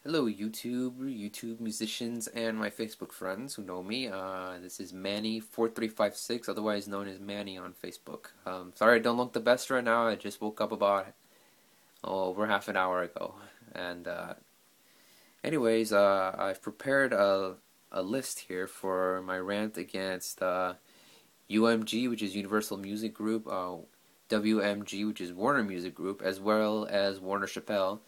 Hello, YouTube musicians, and my Facebook friends who know me. This is Manny4356, otherwise known as Manny on Facebook. Sorry I don't look the best right now. I just woke up about over half an hour ago. And I've prepared a list here for my rant against UMG, which is Universal Music Group, WMG, which is Warner Music Group, as well as Warner Chappell,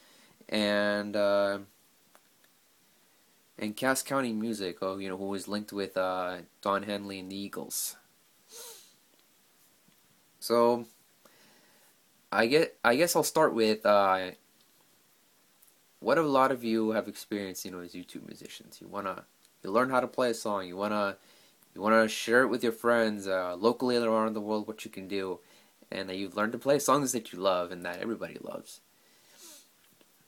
and Cass County Music, who is linked with Don Henley and the Eagles. So I guess I'll start with what a lot of you have experienced, as YouTube musicians. You learn how to play a song. You wanna share it with your friends locally and around the world what you can do, and that you've learned to play songs that you love and that everybody loves.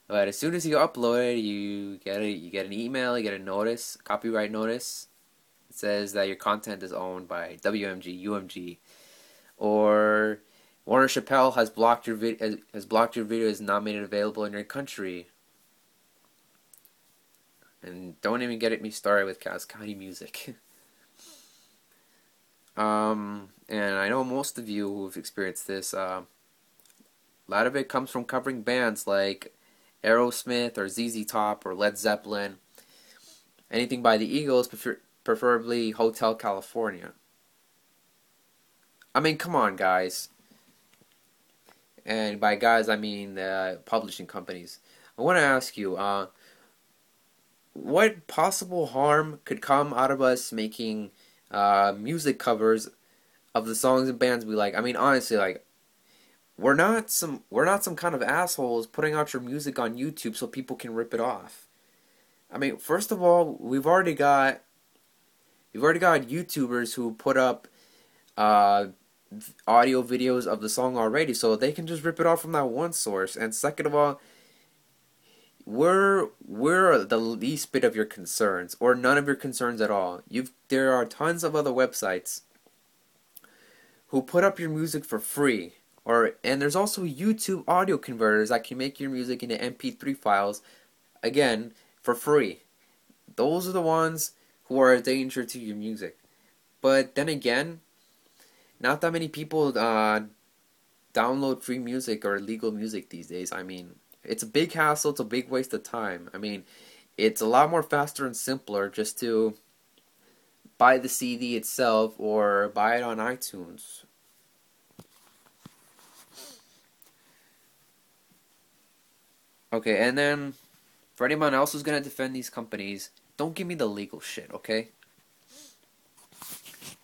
But as soon as you upload it, you get an email, you get a notice, a copyright notice. It says that your content is owned by WMG, UMG, or Warner Chappell has blocked your video, has not made it available in your country. And don't even get me started with Cass County Music. And I know most of you who've experienced this. A lot of it comes from covering bands like Aerosmith or ZZ Top or Led Zeppelin, anything by the Eagles, preferably Hotel California. I mean, come on, guys. And by guys, I mean publishing companies. I want to ask you, what possible harm could come out of us making music covers of the songs and bands we like? I mean, honestly, like, we're not some kind of assholes putting out your music on YouTube so people can rip it off. I mean, first of all, we've already got YouTubers who put up audio videos of the song already, so they can just rip it off from that one source. And second of all, we're the least bit of your concerns, or none of your concerns at all. There are tons of other websites who put up your music for free. And there's also YouTube audio converters that can make your music into MP3 files, again, for free. Those are the ones who are a danger to your music. But then again, not that many people download free music or legal music these days. I mean, it's a big hassle, it's a big waste of time. I mean, it's a lot more faster and simpler just to buy the CD itself or buy it on iTunes. Okay, and then for anyone else who's gonna defend these companies, don't give me the legal shit, okay?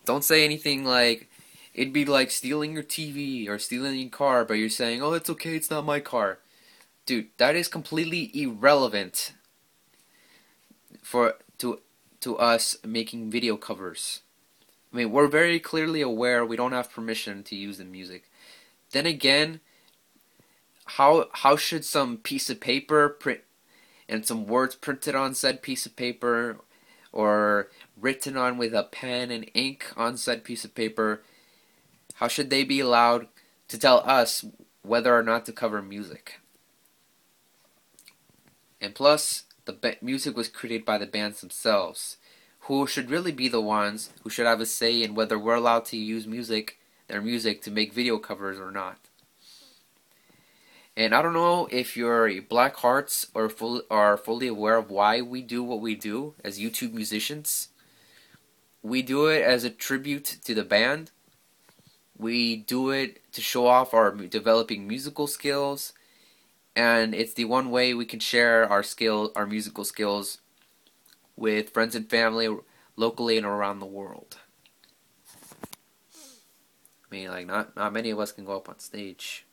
Don't say anything like it'd be like stealing your TV or stealing your car, but you're saying, "Oh, it's okay, it's not my car." Dude, that is completely irrelevant for to us making video covers. I mean, we're very clearly aware we don't have permission to use the music. Then again, how should some piece of paper print and some words printed on said piece of paper or written on with a pen and ink on said piece of paper, how should they be allowed to tell us whether or not to cover music? And plus, the music was created by the bands themselves, who should really be the ones who should have a say in whether we're allowed to use their music to make video covers or not. And I don't know if your black hearts are fully aware of why we do what we do as YouTube musicians. We do it as a tribute to the band. We do it to show off our developing musical skills, and it's the one way we can share our musical skills with friends and family locally and around the world. I mean, like, not many of us can go up on stage.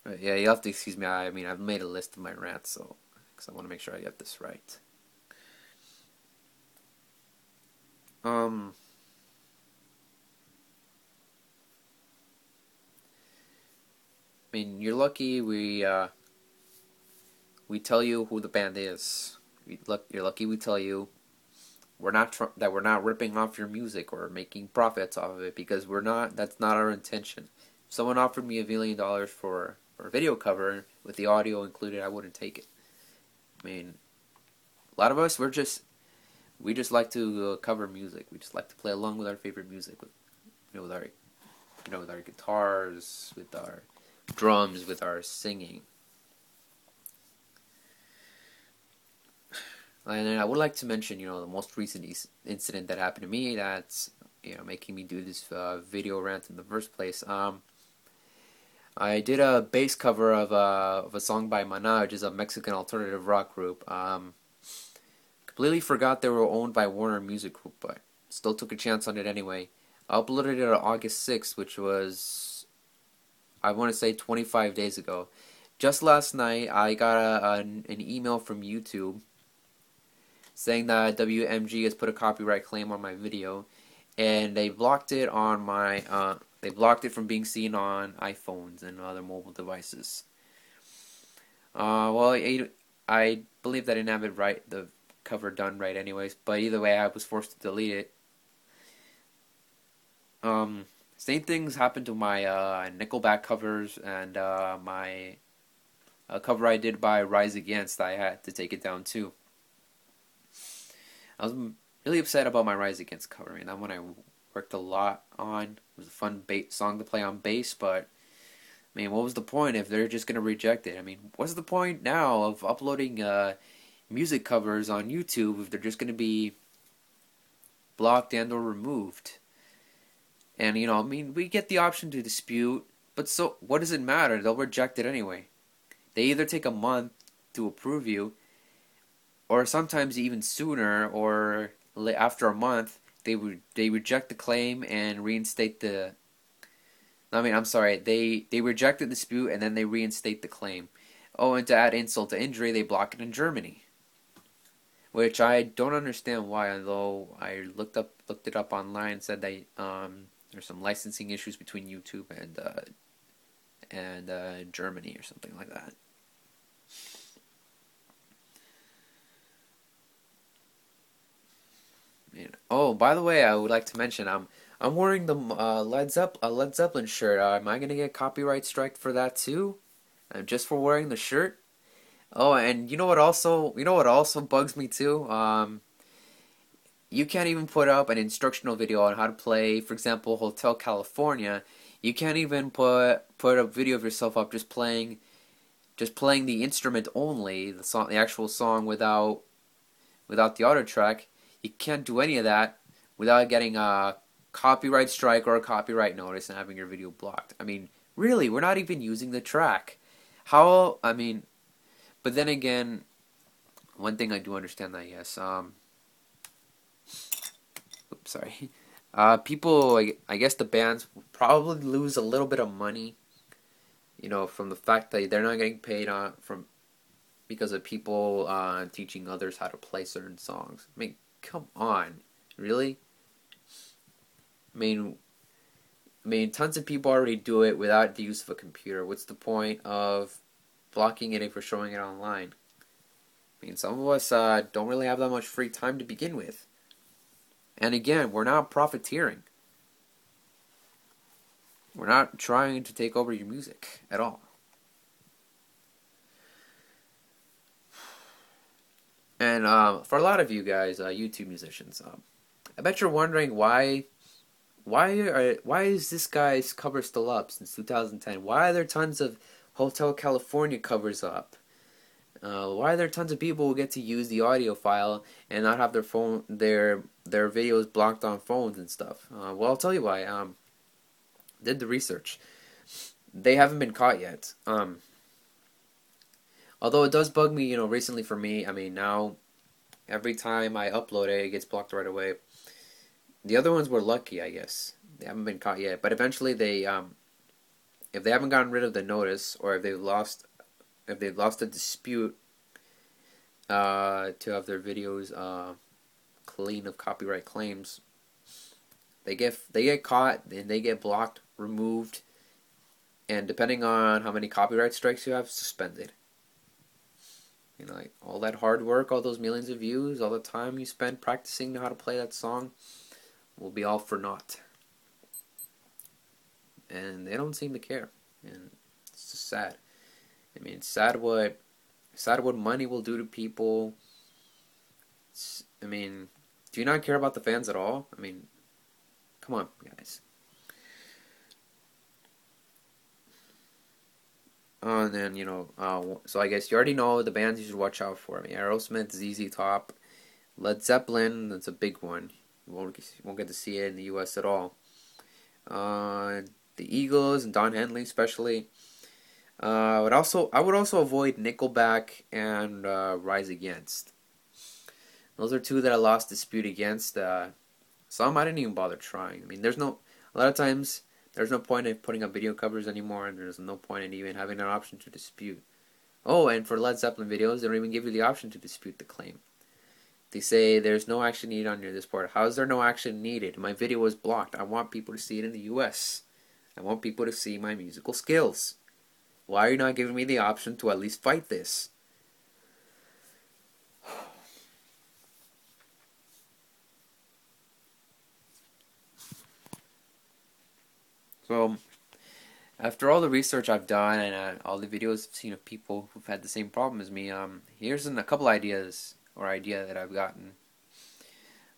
But yeah, you have to excuse me. I mean, I've made a list of my rants, because I want to make sure I get this right. I mean, You're Lucky. We tell you who the band is. You're Lucky. We tell you that we're not ripping off your music or making profits off of it, because we're not. That's not our intention. If someone offered me $1 million for or video cover with the audio included, I wouldn't take it. I mean, a lot of us, we just like to cover music. We just like to play along with our favorite music, with with our with our guitars, with our drums, with our singing. And then I would like to mention, the most recent incident that happened to me that's, making me do this video rant in the first place. I did a bass cover of a song by Maná, which is a Mexican alternative rock group. Completely forgot they were owned by Warner Music Group, but still took a chance on it anyway. I uploaded it on August 6th, which was, I want to say, 25 days ago. Just last night, I got an email from YouTube saying that WMG has put a copyright claim on my video, and they blocked it on they blocked it from being seen on iPhones and other mobile devices. Well, I believe that I didn't have it right, the cover done right anyways, but either way, I was forced to delete it. Same things happened to my Nickelback covers and my cover I did by Rise Against. I had to take it down too. I was really upset about my Rise Against cover. I mean, that one I worked a lot on. It was a fun song to play on bass, but I mean, what was the point if they're just gonna reject it? I mean, what's the point now of uploading music covers on YouTube if they're just gonna be blocked and or removed? And I mean, we get the option to dispute, but so what does it matter? They'll reject it anyway. They either take a month to approve you, or sometimes even sooner, or after a month, they reject the claim and reinstate the. I mean, I'm sorry, they reject the dispute and then they reinstate the claim. Oh, and to add insult to injury, they block it in Germany, which I don't understand why. Although I looked it up online, said that there's some licensing issues between YouTube and Germany or something like that. Oh, by the way, I would like to mention I'm wearing the Led Zeppelin shirt. Am I gonna get copyright strike for that too? Just for wearing the shirt? Oh, and you know what also bugs me too? You can't even put up an instructional video on how to play, for example, Hotel California. You can't even put a video of yourself up just playing the instrument only, the actual song without the auto track. You can't do any of that without getting a copyright strike or a copyright notice and having your video blocked. I mean, really, we're not even using the track. I mean, but then again, one thing I do understand that, yes, oops, sorry. People, I guess the bands will probably lose a little bit of money, from the fact that they're not getting paid because of people teaching others how to play certain songs. I mean, come on, really? I mean, tons of people already do it without the use of a computer. What's the point of blocking it if we're showing it online? I mean, some of us don't really have that much free time to begin with. And again, we're not profiteering. We're not trying to take over your music at all. And for a lot of you guys, YouTube musicians, I bet you're wondering why is this guy's cover still up since 2010? Why are there tons of Hotel California covers up? Why are there tons of people who get to use the audio file and not have their videos blocked on phones and stuff? Well, I'll tell you why. Did the research. They haven't been caught yet. Although it does bug me, recently for me. I mean, now every time I upload it, it gets blocked right away. The other ones were lucky, I guess. They haven't been caught yet, but eventually if they haven't gotten rid of the notice, or if they've lost a dispute to have their videos clean of copyright claims, they get caught and they get blocked, removed, and depending on how many copyright strikes you have, suspended. Like all that hard work, all those millions of views, all the time you spend practicing how to play that song will be all for naught. And they don't seem to care, and it's just sad. I mean, sad what money will do to people. I mean, do you not care about the fans at all? I mean, come on, guys. And then, so I guess you already know the bands you should watch out for. I mean, Aerosmith, ZZ Top, Led Zeppelin, that's a big one. You won't get to see it in the U.S. at all. The Eagles and Don Henley especially. I would also avoid Nickelback and Rise Against. Those are two that I lost dispute against. Some I didn't even bother trying. I mean, a lot of times there's no point in putting up video covers anymore, and there's no point in even having an option to dispute. Oh, and for Led Zeppelin videos, they don't even give you the option to dispute the claim. They say there's no action needed on this part. How is there no action needed? My video was blocked. I want people to see it in the U.S. I want people to see my musical skills. Why are you not giving me the option to at least fight this? So, after all the research I've done and all the videos I've seen of people who've had the same problem as me, here's a couple ideas or idea that I've gotten.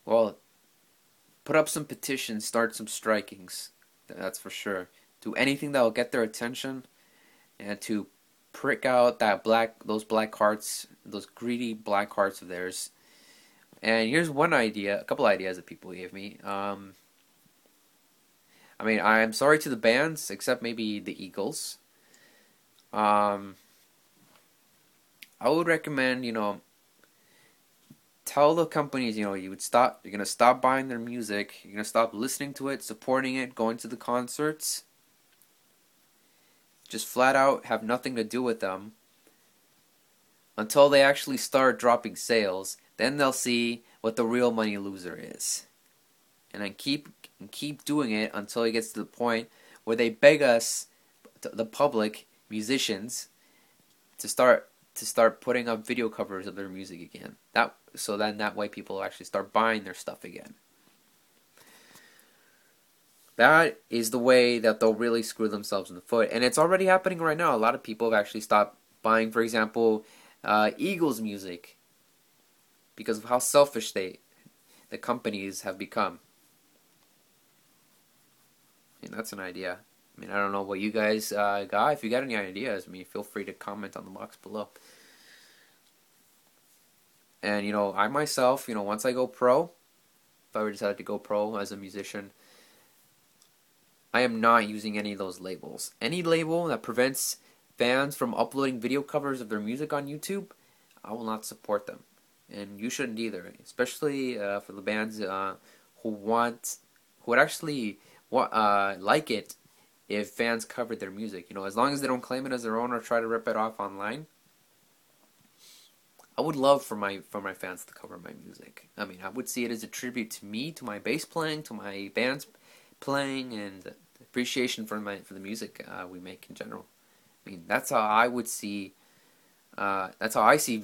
Well, put up some petitions, start some strikings. That's for sure. Do anything that will get their attention, and to prick out those black hearts, those greedy black hearts of theirs. And here's one idea, a couple ideas that people gave me. I mean, I'm sorry to the bands, except maybe the Eagles. Um, I would recommend, tell the companies, you're gonna stop buying their music, you're gonna stop listening to it, supporting it, going to the concerts. Just flat out have nothing to do with them until they actually start dropping sales. Then they'll see what the real money loser is. And then keep doing it until it gets to the point where they beg us, the public, musicians, to start putting up video covers of their music again. So then that way people will actually start buying their stuff again. That is the way that they'll really screw themselves in the foot. And it's already happening right now. A lot of people have actually stopped buying, for example, Eagles music because of how selfish the companies have become. I mean, that's an idea. I mean, I don't know what you guys got. If you got any ideas, I mean, feel free to comment on the box below. And, I myself, once I go pro, if I were to decide to go pro as a musician, I am not using any of those labels. Any label that prevents fans from uploading video covers of their music on YouTube, I will not support them. And you shouldn't either, especially for the bands who would actually like it if fans covered their music. As long as they don't claim it as their own or try to rip it off online, I would love for my fans to cover my music. I mean, I would see it as a tribute to me, to my bass playing, to my band's playing, and appreciation for the music we make in general. I mean, that's how I would see. That's how I see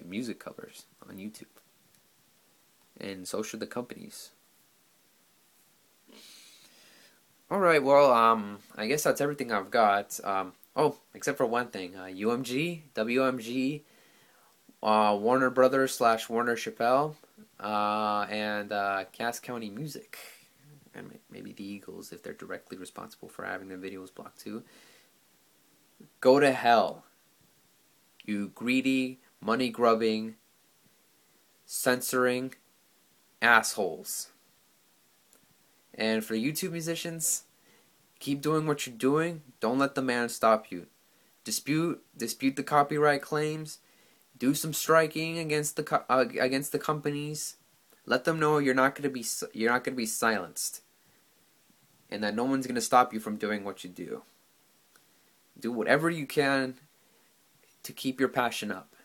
music covers on YouTube, and so should the companies. All right, well, I guess that's everything I've got. Except for one thing: UMG, WMG, Warner Brothers / Warner Chappell, and Cass County Music. And maybe the Eagles, if they're directly responsible for having their videos blocked too. Go to hell, you greedy, money-grubbing, censoring assholes. And for YouTube musicians, keep doing what you're doing. Don't let the man stop you. Dispute the copyright claims. Do some striking against the companies. Let them know you're not going to be silenced, and that no one's going to stop you from doing what you do. Do whatever you can to keep your passion up,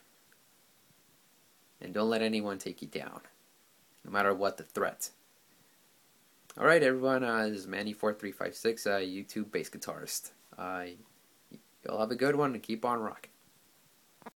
and don't let anyone take you down, no matter what the threat. All right, everyone. This is Manny4356, YouTube bass guitarist. You'll have a good one and keep on rocking.